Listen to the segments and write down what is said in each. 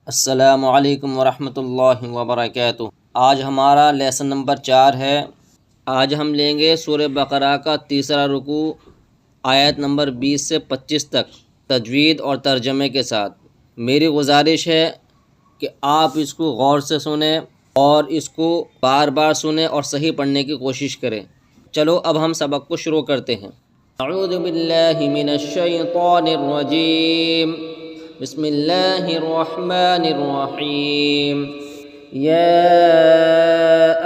السلام علیکم ورحمۃ اللہ وبرکاتہ۔ آج ہمارا لیسن نمبر 4 ہے۔ آج ہم لیں گے سورہ بقرہ کا تیسرا رکوع آیت نمبر 20 سے 25 تک تجوید اور ترجمے کے ساتھ۔ میری گزارش ہے کہ آپ اس کو غور سے سنیں اور اس کو بار بار سنیں اور صحیح پڑھنے کی کوشش کریں۔ چلو اب ہم سبق کو شروع کرتے ہیں۔ اعوذ باللہ من الشیطان الرجیم، بسم اللہ الرحمن الرحیم۔ یا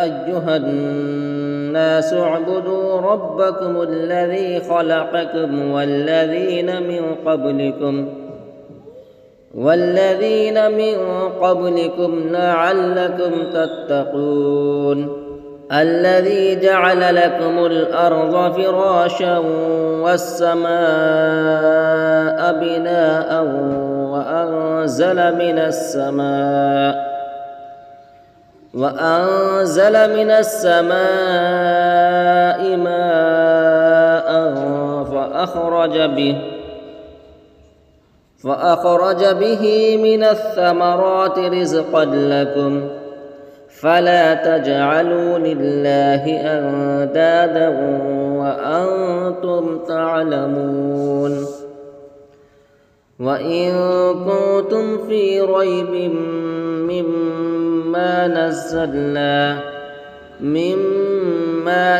ایہا الناس اعبدوا ربکم الذی خلقکم والذین من قبلکم لعلکم تتقون۔ الذي جعل لكم الأرض فراشا والسماء بناء وأنزل من السماء ماء فأخرج به من الثمرات رزقا لكم فلا تجعلوا لله أندادا وأنتم تعلمون۔ وإن كنتم في ريب مما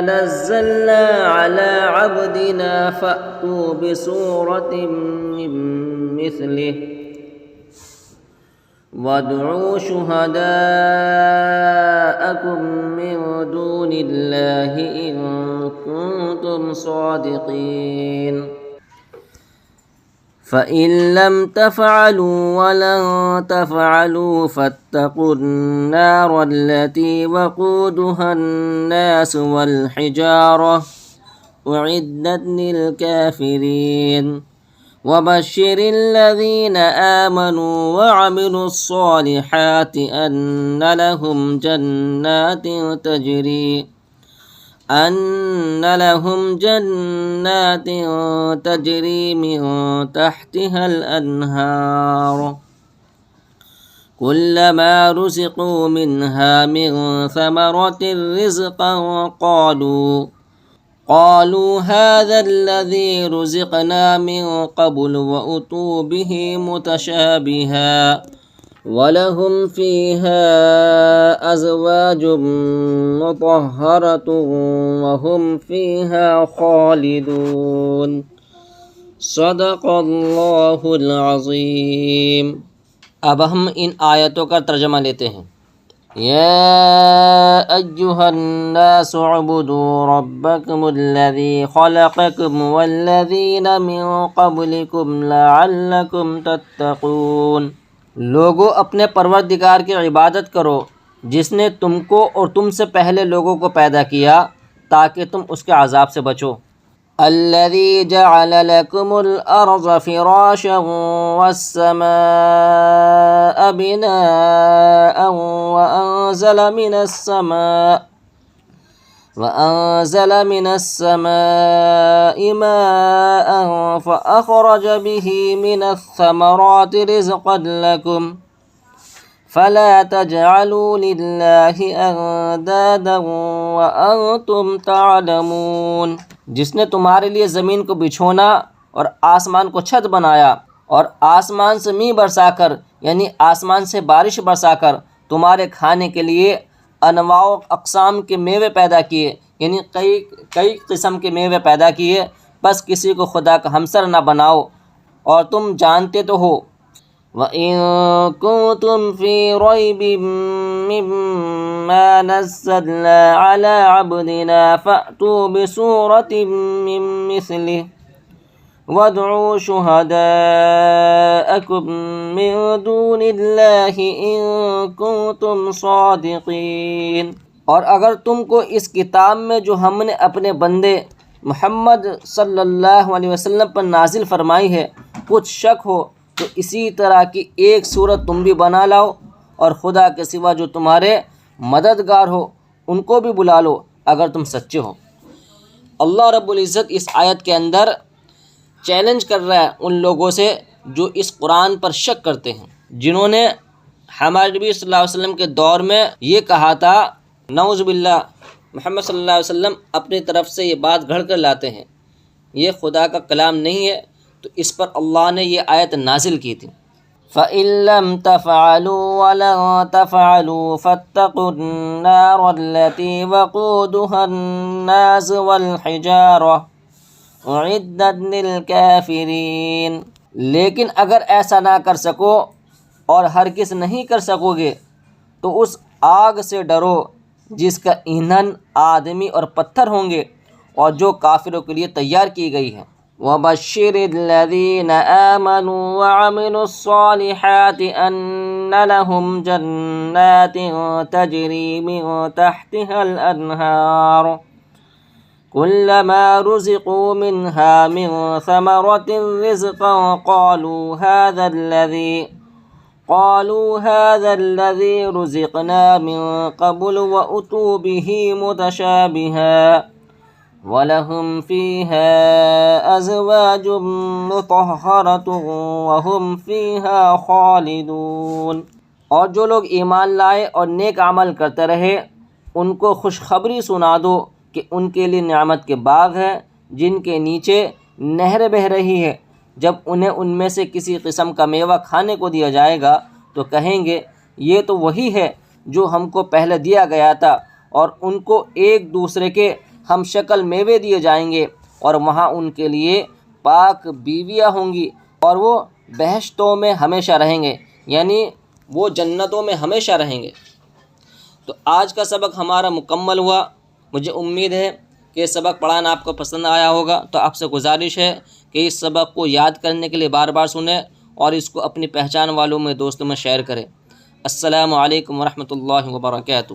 نزلنا على عبدنا فأتوا بسورة من مثله وادعوا شهداءكم من دون الله إن كنتم صادقين فإن لم تفعلوا ولن تفعلوا فاتقوا النار التي وقودها الناس والحجارة أعدت للكافرين وبشر الذين آمنوا وعملوا الصالحات أن لهم جنات تجري من تحتها الأنهار كلما رزقوا منها من ثمرة رزقا قالوا هذا الذي رزقنا من قبل وأتوا به متشابها ولهم فيها أزواج مطهرة وهم فيها خالدون۔ صدق اللہ العظیم۔ اب ہم ان آیتوں کا ترجمہ لیتے ہیں۔ یا ایہا الناس اعبدوا ربکم الذی خلقکم والذین من قبلکم لعلکم تتقون۔ لوگو اپنے پروردگار کی عبادت کرو جس نے تم کو اور تم سے پہلے لوگوں کو پیدا کیا تاکہ تم اس کے عذاب سے بچو۔ الذی جعل لکم الارض فراشا والسماء بناء وأنزل من السماء ماء فأخرج به من الثمرات رزقا لكم فلا تجعلوا لله أندادا وأنتم تعلمون۔ جس نے تمہارے لیے زمین کو بچھونا اور آسمان کو چھت بنایا اور آسمان سے می برسا کر یعنی آسمان سے بارش برسا کر تمہارے کھانے کے لیے انواع و اقسام کے میوے پیدا کیے یعنی کئی قسم کے میوے پیدا کیے، بس کسی کو خدا کا ہمسر نہ بناؤ اور تم جانتے تو ہو۔ وَإِن كُنتُمْ فِي رَيْبٍ مِّمَّا نَزَّلْنَا عَلَىٰ عَبْدِنَا فَأْتُوا بِسُورَةٍ مِّن مِّثْلِهِ وَادْعُوا شُهَدَاءَكُم مِّن دُونِ اللَّهِ إِن كُنتُمْ صَادِقِينَ۔ اور اگر تم کو اس کتاب میں جو ہم نے اپنے بندے محمد صلی اللہ علیہ وسلم پر نازل فرمائی ہے کچھ شک ہو تو اسی طرح کی ایک صورت تم بھی بنا لاؤ اور خدا کے سوا جو تمہارے مددگار ہو ان کو بھی بلا لو اگر تم سچے ہو۔ اللہ رب العزت اس آیت کے اندر چیلنج کر رہا ہے ان لوگوں سے جو اس قرآن پر شک کرتے ہیں، جنہوں نے ہمارے نبی صلی اللہ علیہ وسلم کے دور میں یہ کہا تھا، نعوذ باللہ، محمد صلی اللہ علیہ وسلم اپنی طرف سے یہ بات گھڑ کر لاتے ہیں، یہ خدا کا کلام نہیں ہے، تو اس پر اللہ نے یہ آیت نازل کی تھی، فَإِن لَّمْ تَفْعَلُوا وَلَن تَفْعَلُوا فَاتَّقُوا النَّارَ الَّتِي وَقُودُهَا النَّاسُ وَالْحِجَارَةُ أُعِدَّتْ لِلْكَافِرِينَ۔ لیکن اگر ایسا نہ کر سکو اور ہرگز نہیں کر سکو گے تو اس آگ سے ڈرو جس کا ایندھن آدمی اور پتھر ہوں گے اور جو کافروں کے لیے تیار کی گئی ہے۔ وَبَشِّرِ الَّذِينَ آمَنُوا وَعَمِلُوا الصَّالِحَاتِ أَنَّ لَهُمْ جَنَّاتٍ تَجْرِي مِن تَحْتِهَا الْأَنْهَارُ كُلَّمَا رُزِقُوا مِنْهَا مِن ثَمَرَةٍ رِزْقًا قالوا هذا الذي رزقنا من قبل وأتوا به متشابها وَلَهُمْ فِيهَا أَزْوَاجٌ مُطَهَّرَةٌ وَهُمْ فِيهَا خَالِدُونَ۔ اور جو لوگ ایمان لائے اور نیک عمل کرتے رہے ان کو خوشخبری سنا دو کہ ان کے لیے نعمت کے باغ ہیں جن کے نیچے نہر بہہ رہی ہے، جب انہیں ان میں سے کسی قسم کا میوہ کھانے کو دیا جائے گا تو کہیں گے یہ تو وہی ہے جو ہم کو پہلے دیا گیا تھا، اور ان کو ایک دوسرے کے ہم شکل میوے دیے جائیں گے اور وہاں ان کے لیے پاک بیویاں ہوں گی اور وہ بہشتوں میں ہمیشہ رہیں گے، یعنی وہ جنتوں میں ہمیشہ رہیں گے۔ تو آج کا سبق ہمارا مکمل ہوا، مجھے امید ہے کہ یہ سبق پڑھانا آپ کو پسند آیا ہوگا، تو آپ سے گزارش ہے کہ اس سبق کو یاد کرنے کے لیے بار بار سنیں اور اس کو اپنی پہچان والوں میں دوستوں میں شیئر کریں۔ السلام علیکم ورحمۃ اللہ وبرکاتہ۔